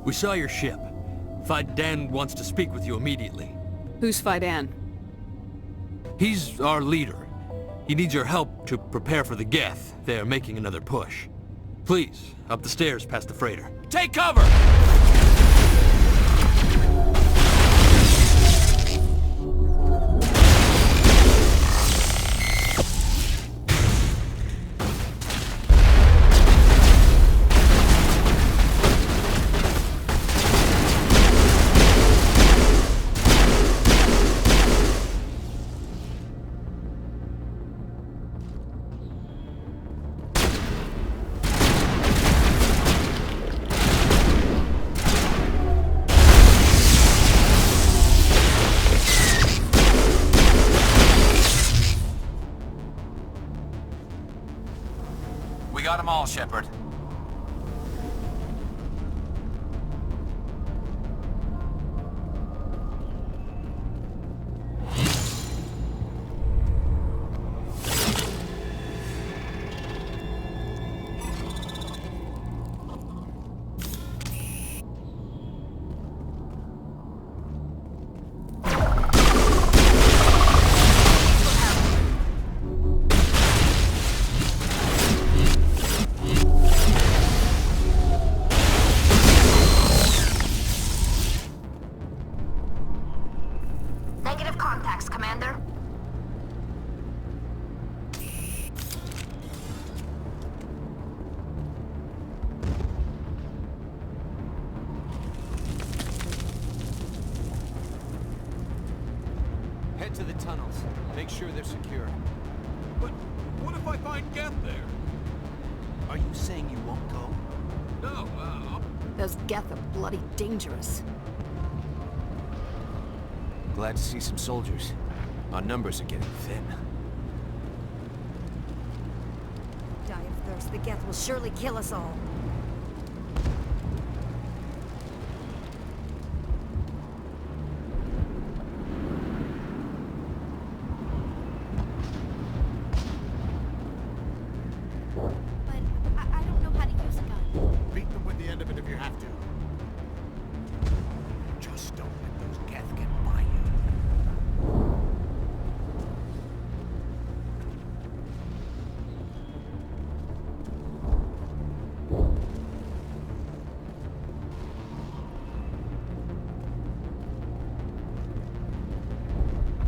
We saw your ship. Fidan wants to speak with you immediately. Who's Fidan? He's our leader. He needs your help to prepare for the Geth. They're making another push. Please, up the stairs past the freighter. Take cover! Got them all, Shepard. To the tunnels. Make sure they're secure. But what if I find Geth there? Are you saying you won't go? No, Those Geth are bloody dangerous. Glad to see some soldiers. Our numbers are getting thin. Die of thirst. The Geth will surely kill us all.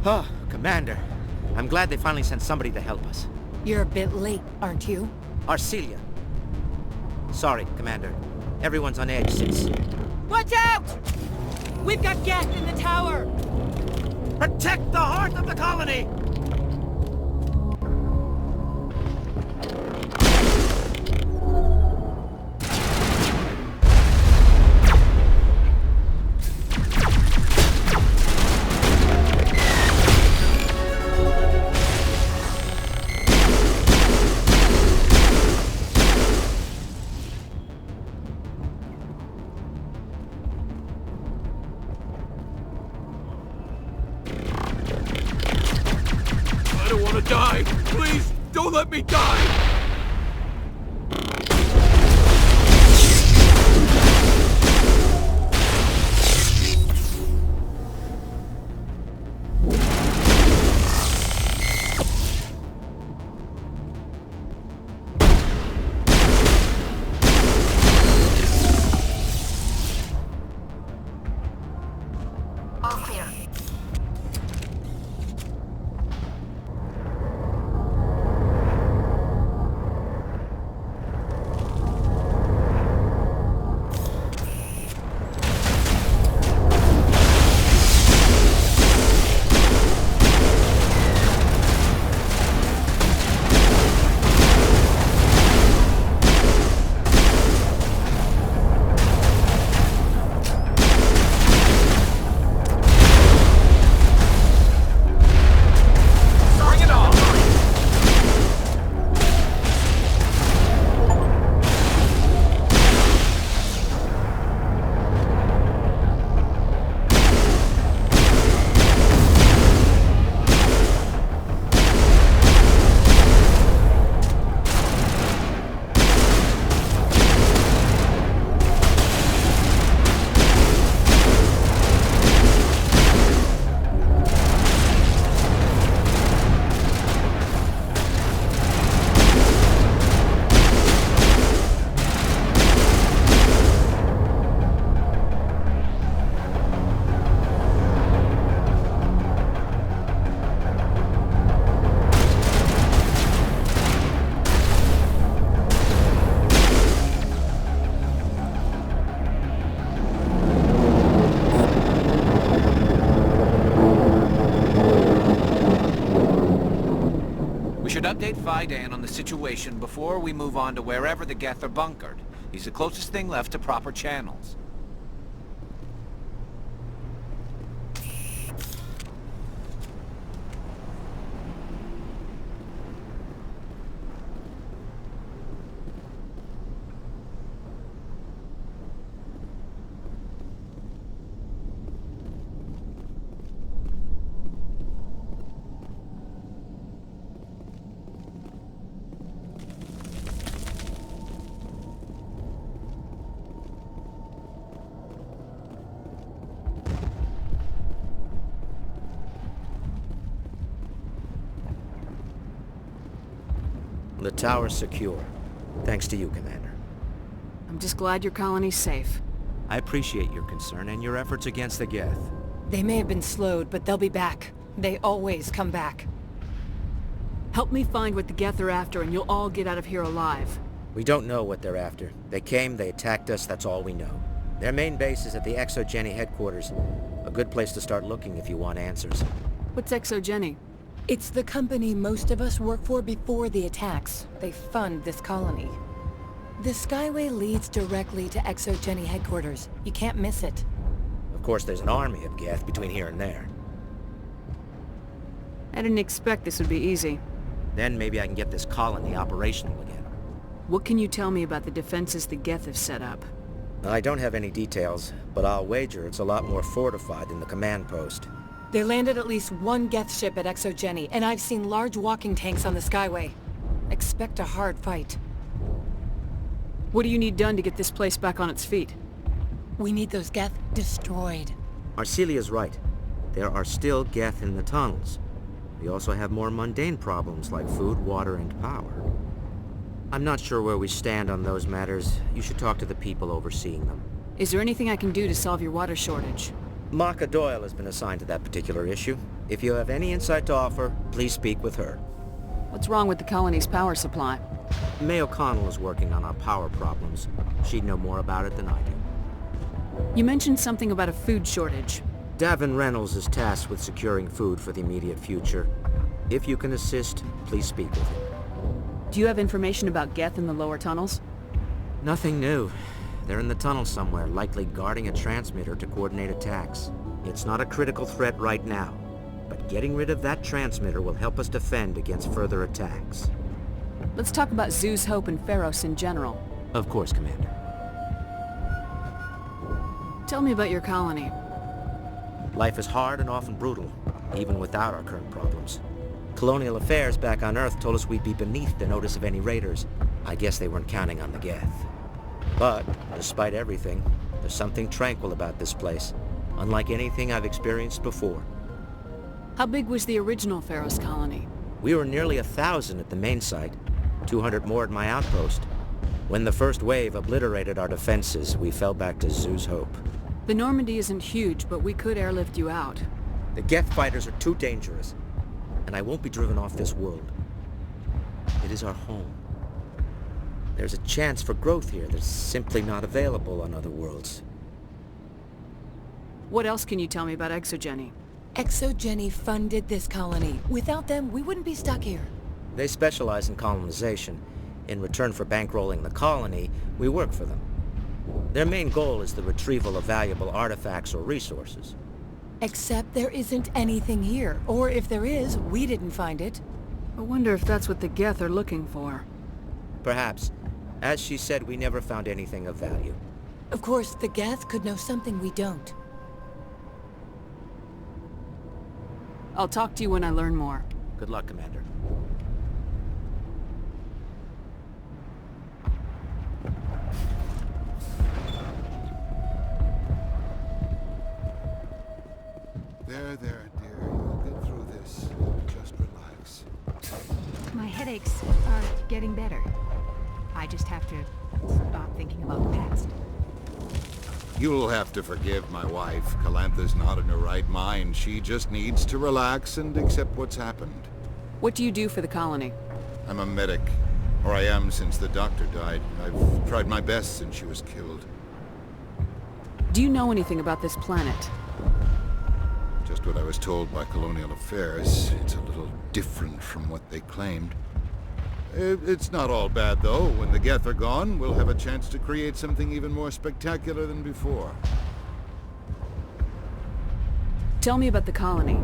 Oh, Commander. I'm glad they finally sent somebody to help us. You're a bit late, aren't you? Arcelia. Sorry, Commander. Everyone's on edge since... Watch out! We've got Geth in the tower! Protect the heart of the colony! Die! Please, don't let me die! update Fidan on the situation before we move on to wherever the Geth are bunkered. He's the closest thing left to proper channels. The tower's secure. Thanks to you, Commander. I'm just glad your colony's safe. I appreciate your concern and your efforts against the Geth. They may have been slowed, but they'll be back. They always come back. Help me find what the Geth are after and you'll all get out of here alive. We don't know what they're after. They came, they attacked us, that's all we know. Their main base is at the Exogeny headquarters. A good place to start looking if you want answers. What's Exogeny? It's the company most of us work for before the attacks. They fund this colony. The Skyway leads directly to Exogeny headquarters. You can't miss it. Of course, there's an army of Geth between here and there. I didn't expect this would be easy. Then maybe I can get this colony operational again. What can you tell me about the defenses the Geth have set up? I don't have any details, but I'll wager it's a lot more fortified than the command post. They landed at least one Geth ship at Exogeny, and I've seen large walking tanks on the Skyway. Expect a hard fight. What do you need done to get this place back on its feet? We need those Geth destroyed. Arcelia's right. There are still Geth in the tunnels. We also have more mundane problems like food, water, and power. I'm not sure where we stand on those matters. You should talk to the people overseeing them. Is there anything I can do to solve your water shortage? Maka Doyle has been assigned to that particular issue. If you have any insight to offer, please speak with her. What's wrong with the colony's power supply? May O'Connell is working on our power problems. She'd know more about it than I do. You mentioned something about a food shortage. Davin Reynolds is tasked with securing food for the immediate future. If you can assist, please speak with him. Do you have information about Geth in the lower tunnels? Nothing new. They're in the tunnel somewhere, likely guarding a transmitter to coordinate attacks. It's not a critical threat right now, but getting rid of that transmitter will help us defend against further attacks. Let's talk about Zoo's Hope and Feros in general. Of course, Commander. Tell me about your colony. Life is hard and often brutal, even without our current problems. Colonial affairs back on Earth told us we'd be beneath the notice of any raiders. I guess they weren't counting on the Geth. But, despite everything, there's something tranquil about this place, unlike anything I've experienced before. How big was the original Feros colony? We were nearly 1,000 at the main site, 200 more at my outpost. When the first wave obliterated our defenses, we fell back to Zoo's Hope. The Normandy isn't huge, but we could airlift you out. The Geth fighters are too dangerous, and I won't be driven off this world. It is our home. There's a chance for growth here that's simply not available on other worlds. What else can you tell me about Exogeny? Exogeny funded this colony. Without them, we wouldn't be stuck here. They specialize in colonization. In return for bankrolling the colony, we work for them. Their main goal is the retrieval of valuable artifacts or resources. Except there isn't anything here. Or if there is, we didn't find it. I wonder if that's what the Geth are looking for. Perhaps. As she said, we never found anything of value. Of course, the Geth could know something we don't. I'll talk to you when I learn more. Good luck, Commander. There, dear. You'll get through this. Just relax. My headaches are getting better. I just have to stop thinking about the past. You'll have to forgive my wife. Calantha's not in her right mind. She just needs to relax and accept what's happened. What do you do for the colony? I'm a medic. Or I am since the doctor died. I've tried my best since she was killed. Do you know anything about this planet? Just what I was told by Colonial Affairs. It's a little different from what they claimed. It's not all bad, though. When the Geth are gone, we'll have a chance to create something even more spectacular than before. Tell me about the colony.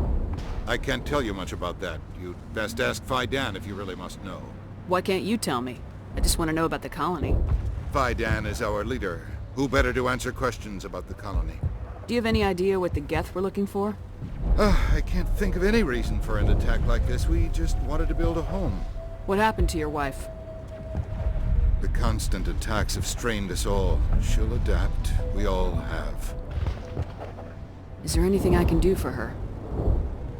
I can't tell you much about that. You'd best ask Fidan if you really must know. Why can't you tell me? I just want to know about the colony. Fidan is our leader. Who better to answer questions about the colony? Do you have any idea what the Geth were looking for? I can't think of any reason for an attack like this. We just wanted to build a home. What happened to your wife? The constant attacks have strained us all. She'll adapt. We all have. Is there anything I can do for her?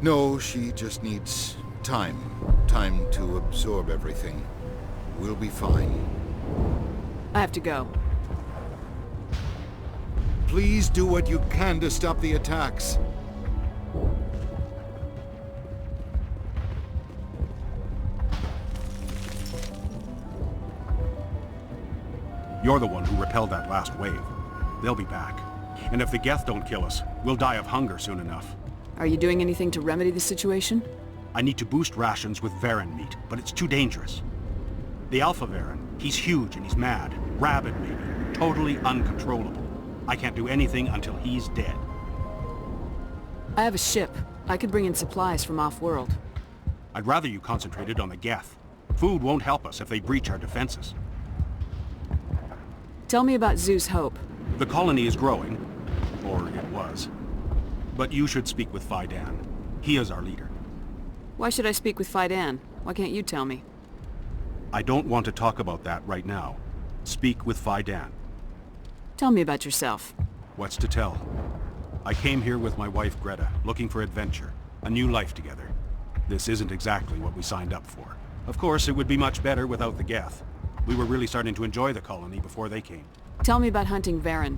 No, she just needs time. Time to absorb everything. We'll be fine. I have to go. Please do what you can to stop the attacks. You're the one who repelled that last wave. They'll be back. And if the Geth don't kill us, we'll die of hunger soon enough. Are you doing anything to remedy the situation? I need to boost rations with Varen meat, but it's too dangerous. The Alpha Varen, he's huge and he's mad. Rabid maybe. Totally uncontrollable. I can't do anything until he's dead. I have a ship. I could bring in supplies from off-world. I'd rather you concentrated on the Geth. Food won't help us if they breach our defenses. Tell me about Zeus Hope. The colony is growing. Or it was. But you should speak with Fidan. He is our leader. Why should I speak with Fidan? Why can't you tell me? I don't want to talk about that right now. Speak with Fidan. Tell me about yourself. What's to tell? I came here with my wife Greta, looking for adventure, a new life together. This isn't exactly what we signed up for. Of course, it would be much better without the Geth. We were really starting to enjoy the colony before they came. Tell me about hunting Varen.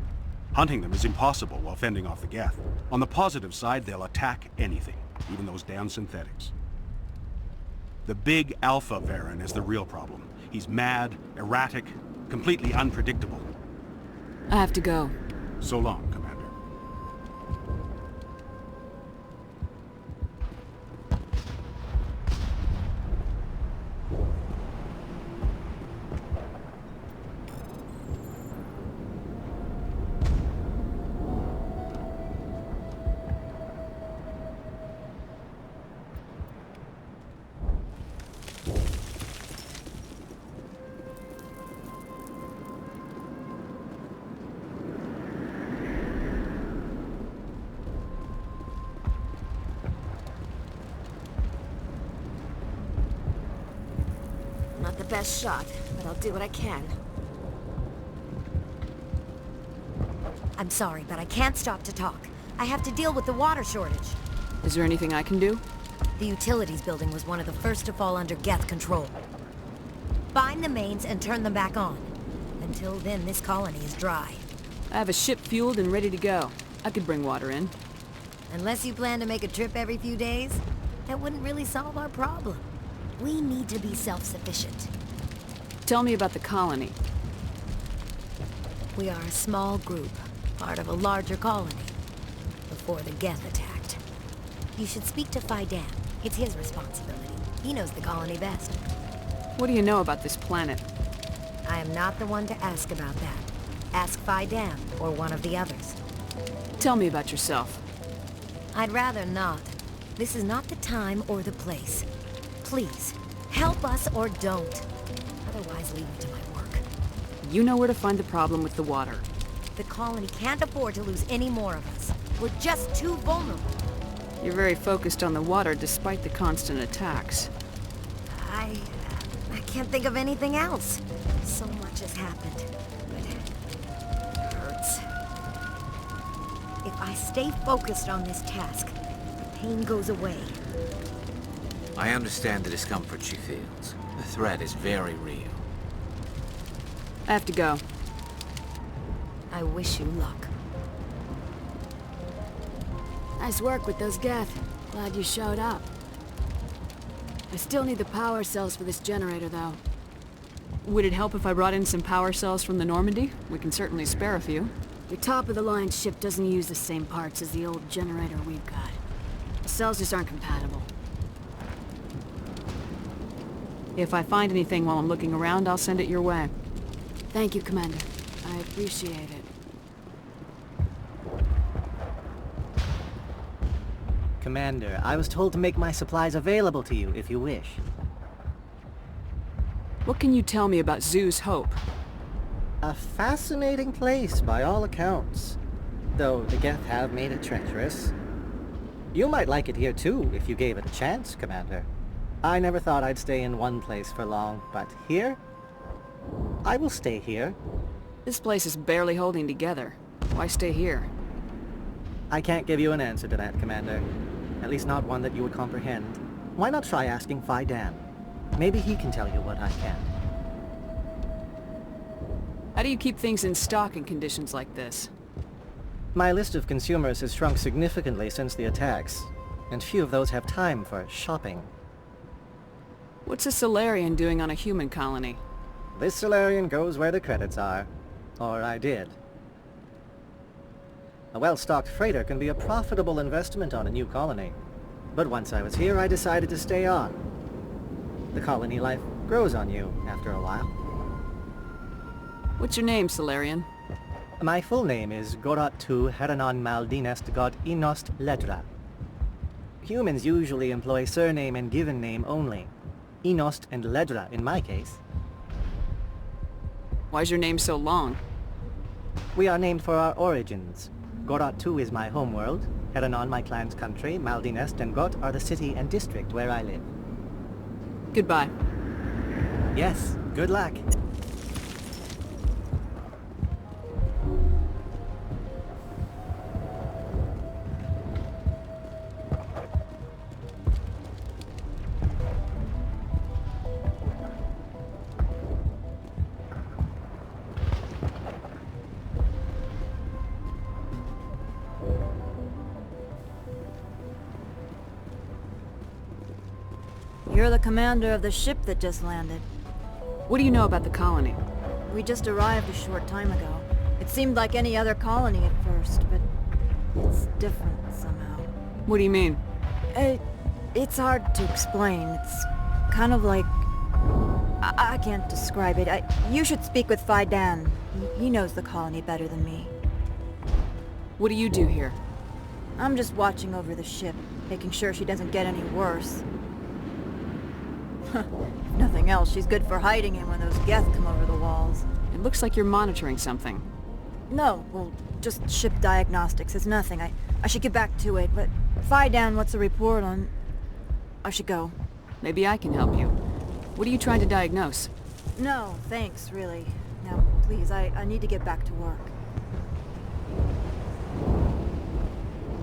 Hunting them is impossible while fending off the Geth. On the positive side, they'll attack anything, even those damn synthetics. The big Alpha Varen is the real problem. He's mad, erratic, completely unpredictable. I have to go. So long, Commander. Not the best shot, but I'll do what I can. I'm sorry, but I can't stop to talk. I have to deal with the water shortage. Is there anything I can do? The utilities building was one of the first to fall under Geth control. Find the mains and turn them back on. Until then, this colony is dry. I have a ship fueled and ready to go. I could bring water in. Unless you plan to make a trip every few days, that wouldn't really solve our problem. We need to be self-sufficient. Tell me about the colony. We are a small group, part of a larger colony, before the Geth attacked. You should speak to Fidan. It's his responsibility. He knows the colony best. What do you know about this planet? I am not the one to ask about that. Ask Fidan or one of the others. Tell me about yourself. I'd rather not. This is not the time or the place. Please, help us or don't. Otherwise, leave me to my work. You know where to find the problem with the water. The colony can't afford to lose any more of us. We're just too vulnerable. You're very focused on the water despite the constant attacks. I can't think of anything else. So much has happened. It hurts. If I stay focused on this task, the pain goes away. I understand the discomfort she feels. The threat is very real. I have to go. I wish you luck. Nice work with those Geth. Glad you showed up. I still need the power cells for this generator, though. Would it help if I brought in some power cells from the Normandy? We can certainly spare a few. Your top-of-the-line ship doesn't use the same parts as the old generator we've got. The cells just aren't compatible. If I find anything while I'm looking around, I'll send it your way. Thank you, Commander. I appreciate it. Commander, I was told to make my supplies available to you if you wish. What can you tell me about Zoo's Hope? A fascinating place by all accounts, though the Geth have made it treacherous. You might like it here too if you gave it a chance, Commander. I never thought I'd stay in one place for long, but here? I will stay here. This place is barely holding together. Why stay here? I can't give you an answer to that, Commander. At least not one that you would comprehend. Why not try asking Phi Dan? Maybe he can tell you what I can't. How do you keep things in stock in conditions like this? My list of consumers has shrunk significantly since the attacks, and few of those have time for shopping. What's a Solarian doing on a human colony? This Solarian goes where the credits are. Or I did. A well-stocked freighter can be a profitable investment on a new colony. But once I was here, I decided to stay on. The colony life grows on you after a while. What's your name, Solarian? My full name is Goratu Heranon Maldinest God Inost Ledra. Humans usually employ surname and given name only. Inost and Ledra in my case. Why's your name so long? We are named for our origins. Goratu is my homeworld, Heranon my clan's country, Maldinest and Got are the city and district where I live. Goodbye. Yes, good luck. You're the commander of the ship that just landed. What do you know about the colony? We just arrived a short time ago. It seemed like any other colony at first, but it's different somehow. What do you mean? It's hard to explain. It's kind of like... I can't describe it. You should speak with Phi Dan. He knows the colony better than me. What do you do here? I'm just watching over the ship, making sure she doesn't get any worse. If nothing else, she's good for hiding in when those Geth come over the walls. It looks like you're monitoring something. No, well, just ship diagnostics. It's nothing. I should get back to it, but Phi Dan, what's the report on... I should go. Maybe I can help you. What are you trying to diagnose? No, thanks, really. Now, please, I need to get back to work.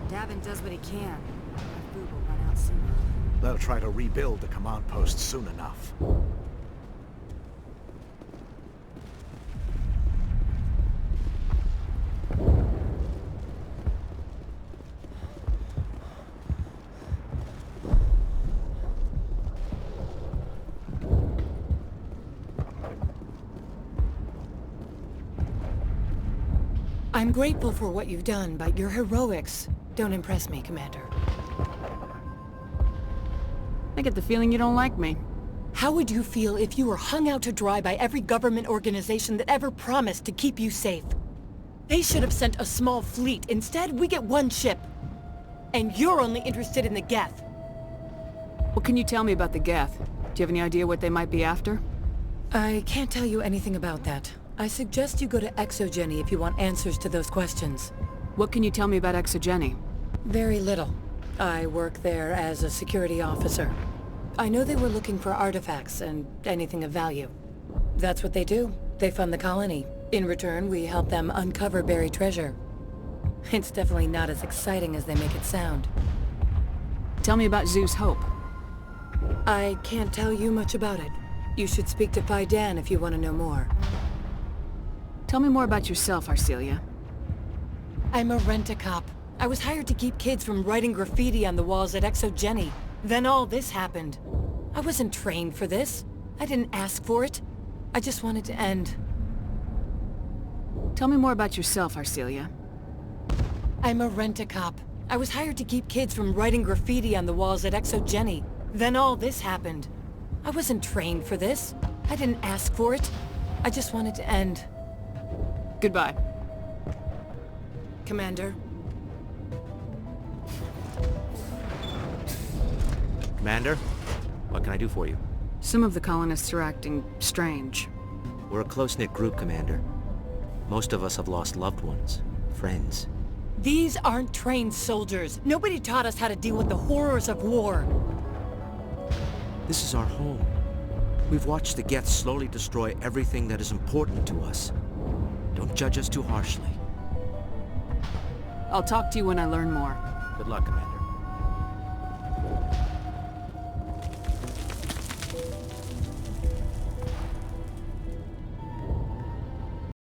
Davin does what he can. My food will run out soon. They'll try to rebuild the command post soon enough. I'm grateful for what you've done, but your heroics don't impress me, Commander. I get the feeling you don't like me. How would you feel if you were hung out to dry by every government organization that ever promised to keep you safe? They should have sent a small fleet. Instead, we get one ship. And you're only interested in the Geth. What can you tell me about the Geth? Do you have any idea what they might be after? I can't tell you anything about that. I suggest you go to Exogeny if you want answers to those questions. What can you tell me about Exogeny? Very little. I work there as a security officer. I know they were looking for artifacts and anything of value. That's what they do. They fund the colony. In return, we help them uncover buried treasure. It's definitely not as exciting as they make it sound. Tell me about Zoo's Hope. I can't tell you much about it. You should speak to Phi Dan if you want to know more. Tell me more about yourself, Arcelia. I'm a rent-a-cop. I was hired to keep kids from writing graffiti on the walls at Exogeny. Then all this happened. I wasn't trained for this. I didn't ask for it. I just wanted to end. Tell me more about yourself, Arcelia. I'm a rent-a-cop. I was hired to keep kids from writing graffiti on the walls at Exogeny. Then all this happened. I wasn't trained for this. I didn't ask for it. I just wanted to end. Goodbye. Commander. Commander, what can I do for you? Some of the colonists are acting strange. We're a close-knit group, Commander. Most of us have lost loved ones, friends. These aren't trained soldiers. Nobody taught us how to deal with the horrors of war. This is our home. We've watched the Geth slowly destroy everything that is important to us. Don't judge us too harshly. I'll talk to you when I learn more. Good luck, Commander.